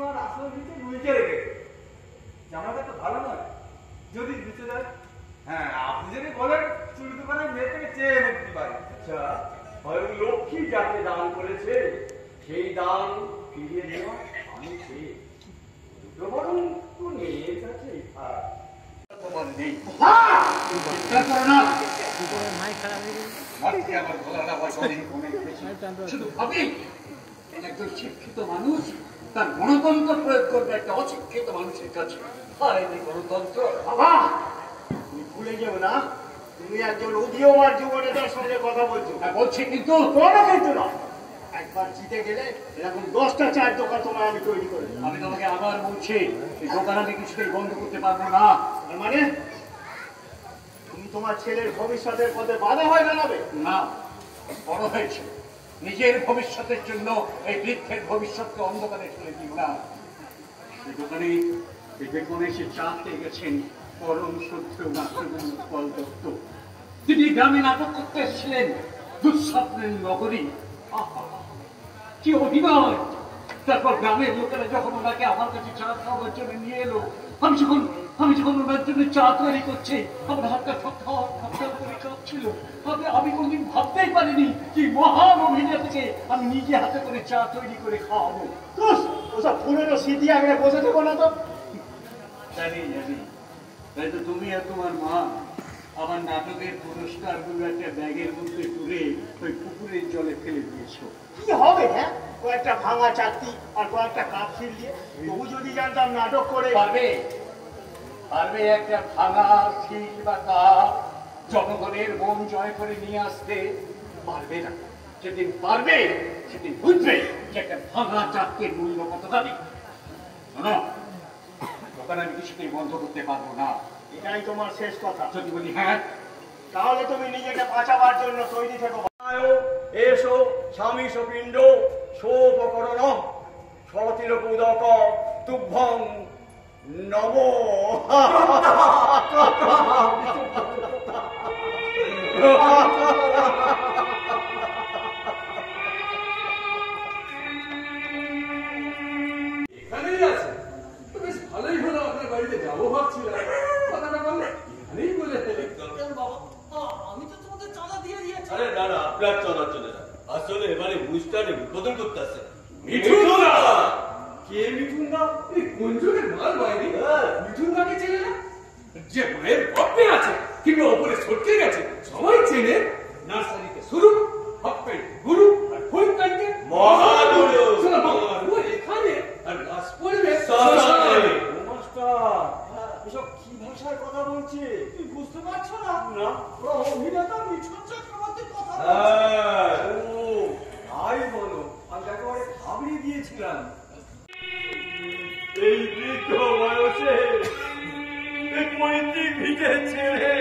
প্রতিমার আসল নিচে লুইকে রেখেছে। জামাটা তো ভালো নয়, যদি দিতে যায়। হ্যাঁ, আপনি যদি বলেন চুরি দোকানের মেয়ে থেকে চেয়ে এনে দিতে পারি। আচ্ছা, লক্ষ্মী যাকে দান করেছে সেই দান ফিরিয়ে দেওয়া আমি চেয়ে দুটো বরং তো মেয়ের কাছে তোমার নেই। শুধু ভাবি একজন শিক্ষিত মানুষ তার গণতন্ত্র প্রয়োগ করবে একটা অশিক্ষিত মানুষের কাছে। গণতন্ত্র বাবা, তুমি ভুলে যাও না তুমি একজন উদীয়মান যুব নেতার সঙ্গে কথা বলছো। বলছি, কিন্তু কোনো কিন্তু না। একবার জিতে গেলে এরকম 10টা চায়ের দোকান তোমার আমি তৈরি করে দেব। আমি তোমাকে আবার বলছি, এই দোকান আমি কিছুতেই বন্ধ করতে পারবো না। তার মানে তুমি তোমার ছেলের ভবিষ্যতের পথে বাধা হয়ে দাঁড়াবে না? বড় হয়েছে, নিজের ভবিষ্যতের জন্য এই বৃদ্ধের ভবিষ্যৎকে অন্ধকারে ঠেলে দিও না। এই দোকানে দেখুন এসে চা খেয়ে গেছেন পরম সত্য উৎপল দত্ত। তিনি গ্রামে নাটক করতে এসেছিলেন দুঃস্বপ্নের নগরী। কি অভিনয়! তারপর গ্রামের লোকেরা যখন ওনাকে আমার কাছে চা খাওয়ার জন্য নিয়ে এলো, আমি যখন ওনার জন্য চা তৈরি করছি, আমার হাতটা ঠকঠক ঠকঠক করে কাঁপছিল। আমি কোনদিন ভাবতেই পারিনি কি মহান অভিনেতাকে আমি নিজে হাতে করে চা তৈরি করে খাওয়াবো। ওসব পুরনো স্মৃতি আমি বসে দেবো না তো। জানি তাই তো তুমি আর তোমার মা আমার নাটকের পুরস্কারগুলো একটা ব্যাগের মধ্যে তুলে ওই পুকুরের জলে ফেলে দিয়েছো। কি হবে? হ্যাঁ, কয়েকটা ভাঙা চাকতি আর কয়েকটা কাপ ছিঁড় দিয়ে তবু যদি জানতাম নাটক করে। পারবে একটা ভাঙা ছিল বা কাপ জনগণের মন জয় করে নিয়ে আসতে? পারবে না। যেদিন পারবে সেদিন বুঝবে যে একটা ভাঙা চাকতির মূল্য কত দামি। দোকান আমি কিছুতেই বন্ধ করতে পারবো না। এটাই তোমার শেষ কথা? যদি বলি হ্যাঁ, তাহলে তুমি নিজেকে বাঁচাবার জন্য তৈরি থেকো। এসো স্বামী সপিণ্ড সোপকরণ সতিলোক উদক তুভ্যং নমো। এখানেই আছে তো, বেশ ভালোই হলো। আপনার বাড়িতে যাবো ভাবছিলাম, কথাটা বললে এখানেই বলে ফেলি। আমি তো তোমাদের চাঁদা দিয়ে দিয়েছি। আরে না না, আপনার চলা চলে না, আসলে এবারে অনুষ্ঠানে উদ্বোধন করতে আসছে মিঠুন দা। কে মিঠুন দা? কোন যুগের মাল বাইরে? মিঠুন দাকে চেনে না? যে বইয়ের গপ্পে আছে কিংবা ওপরে ছটকে গেছে সবাই চেনে। নার্সারিতে শুরু, হপ্পের গুরু আর ফুল প্যান্টে মহাগুরু। ও এখানে আর লাশ পড়বে শ্মশানে। এসব কি ভাষায় কথা বলছে? তুই বুঝতে পারছো না? না। ওরা অভিনেতা মিঠুন চক্রবর্তীর কথা বলছে। ও তাই বলো, আমি একেবারে ঘাবড়িয়ে দিয়েছিলাম। এই বৃদ্ধ বয়সে পৈতৃক ভিটে ছেড়ে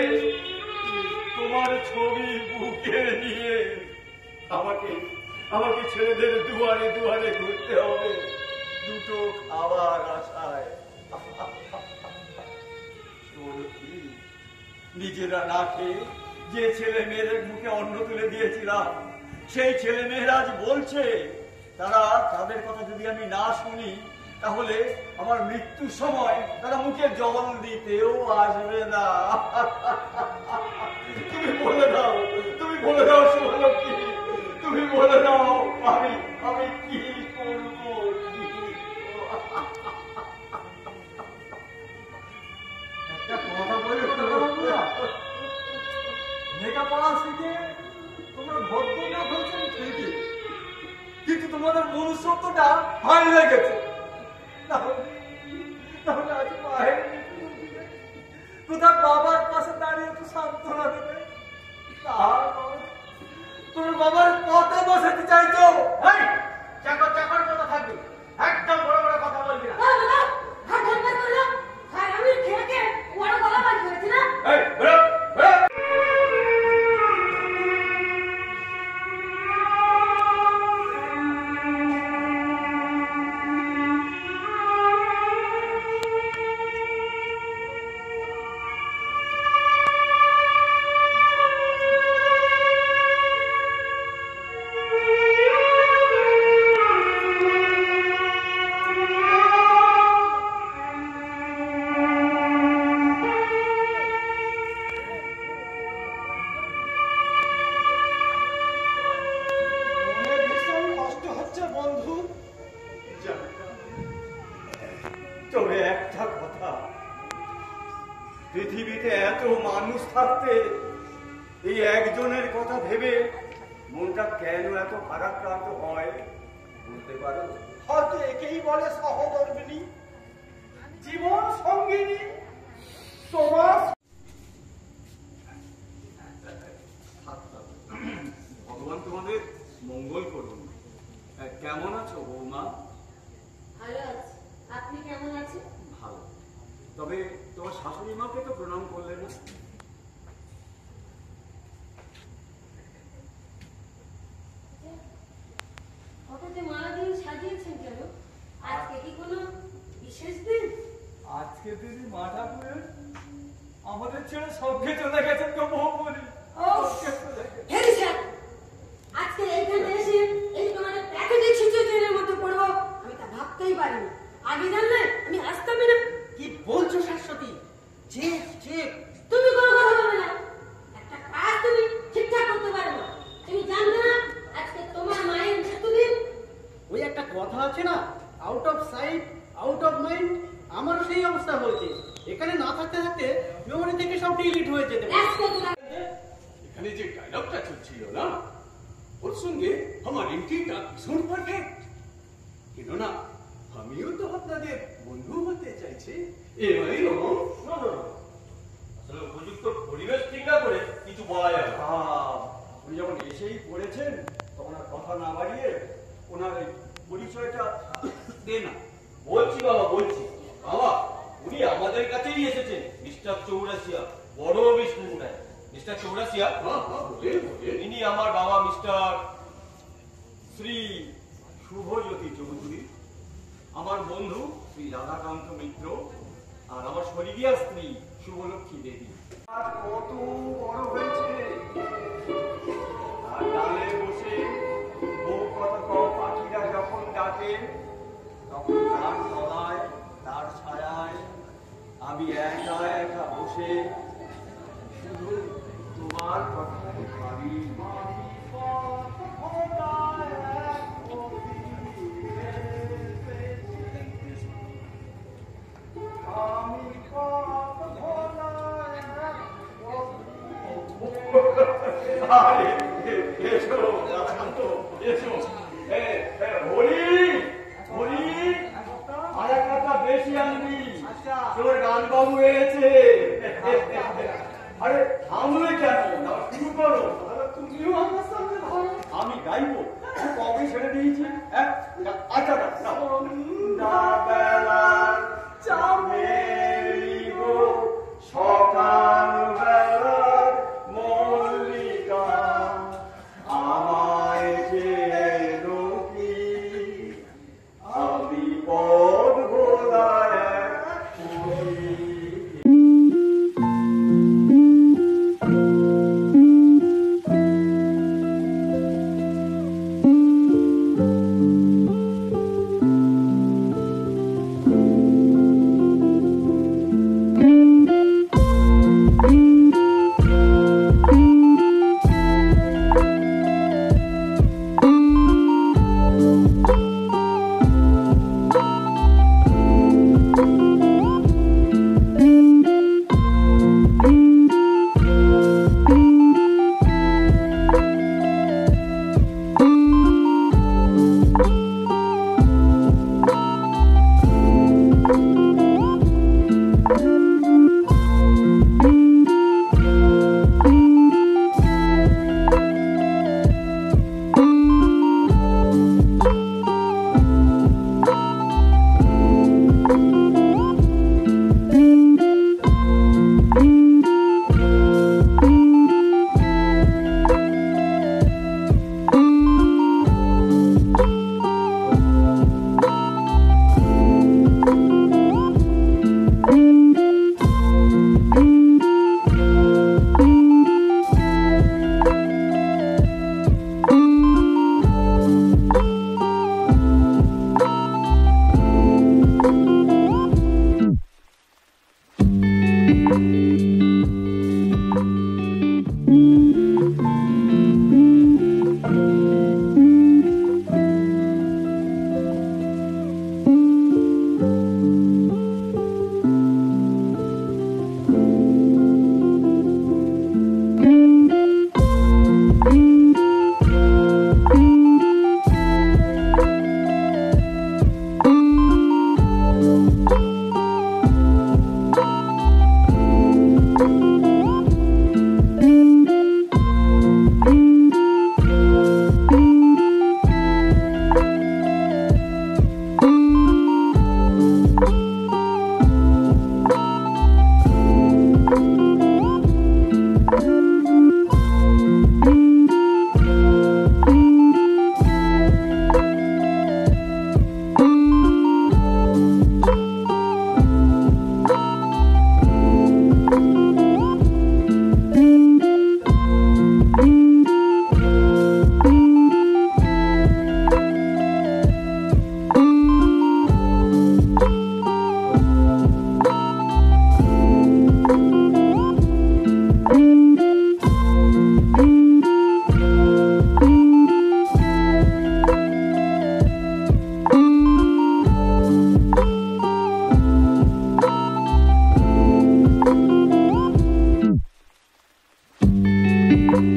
তোমার ছবি বুকে নিয়ে আমাকে ছেলেদের দুয়ারে দুয়ারে ঘুরতে হবে দুটো খাওয়ার আশায়। নিজেরা না খেয়ে যে ছেলে মেয়েদের মুখে অন্ন তুলে দিয়েছিলাম, সেই ছেলে মেয়েরা আজ বলছে তাদের কথা যদি আমি না শুনি তাহলে আমার মৃত্যুর সময় তারা মুখে জল দিতেও আসবে না। তুমি বলে দাও শুভলক্ষ্মী, তুমি বলে দাও আমি কি করবো? একটা কথা বলে লেখাপড়া শিখে তোমরা ভদ্রলোক হয়েছেন ঠিকই, কিন্তু তোমাদের মনুষ্যত্বটা হার হয়ে গেছে। তাহলে আজ মায়ের কোথায় বাবার পাশে দাঁড়িয়ে একটু সান্ত্বনা দেবে? তোমার বাবার পথে বসাতে চাইছো? চাকর কথা থাকবে, একদম বড় বড় কথা বলবি না। তবে একটা কথা, পৃথিবীতে এত মানুষ থাকতে এই একজনের কথা ভেবে মনটা কেন এত ভারাক্রান্ত হয় বলতে পারো? হয়তো একেই বলে সহধর্মিনী, জীবন সঙ্গিনী, সমাজ। ভগবান তোমাদের মঙ্গল করুন। কেমন আছো বৌমা? ভালো আছি। আপনি কেমন আছেন? ভালো। তবে তোমার শাশুড়ি মাকে তো প্রণাম করলে না? হঠাৎ মালা দিয়ে সাজিয়েছেন কেন? আজকে কি কোনো বিশেষ দিন? আজকে দিদি মা ঠাকুরের আমাদের ছেড়ে স্বর্গে চলে গেছেন তো বৌমনি। ও হেরি স্যার, আজকে এইখানে এসে এই তোমাদের প্যাকেটের সিচুয়েশনের মধ্যে পড়বো আমি তা ভাবতেই পারিনি। আগে জানলে আমি আসতামই না। কি বলছো শাশ্বতী? ঠিক ঠিক। তুমি কোনো কথা বলবে না। একটা কাজ তুমি ঠিকঠাক করতে পারো না। তুমি জানবে না আজকে তোমার মায়ের মৃত্যুদিন? ওই একটা কথা আছে না, out of sight out of mind. আমার সেই অবস্থা হয়েছে, এখানে না থাকতে থাকতে মেমোরি থেকে সব ডিলিট হয়ে যেতে পারে। এখানে যে ডায়লগটা চলছিল না, ওর সঙ্গে আমার এন্ট্রিটা ভীষণ পারফেক্ট। কেননা আমিও তো আপনাদের বন্ধু হতে চাইছি। এবারই রকম আসলে উপযুক্ত পরিবেশ ঠিক না করে কিছু বলা যাবে না। উনি যখন এসেই পড়েছেন তখন আর কথা না বাড়িয়ে ওনার এই পরিচয়টা দে না। বলছি বাবা, বলছি বাবা, উনি আমাদের কাছেই এসেছেন। মিস্টার চৌরাসিয়া, বড় বিষ্ণু রায়। মিস্টার চৌরাসিয়া, ইনি আমার বাবা মিস্টার শ্রী শুভজ্যোতি চৌধুরী, আমার বন্ধু শ্রী রাধাকান্ত মিত্র, আর আমার স্বর্গীয়া স্ত্রী শুভলক্ষ্মী দেবী। আর কত বড় হয়েছে, আর ডালে বসে বউ কত কম পাখিরা যখন ডাকে তখন তার তলায় তার ছায়ায় আমি একা একা বসে শুধু তোমার কথাই ভাবি। আরে এসো রাধাকান্ত, এসো। হরি হরি, আর এক কথা বেশি আনবি, তোর গান বাবু এসেছে। আরে থামলে কেন, না শুরু করো। তুমিও আমার সামনে ধরো। আমি গাইবো, কবে ছেড়ে দিয়েছি। আচ্ছা না সন্ধ্যাবেলার চামেলি গো, সকালবেলার মল্লিকা, আমায় চেনো কি, আমি পদ ভোলায় ফুলি।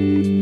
Thank you.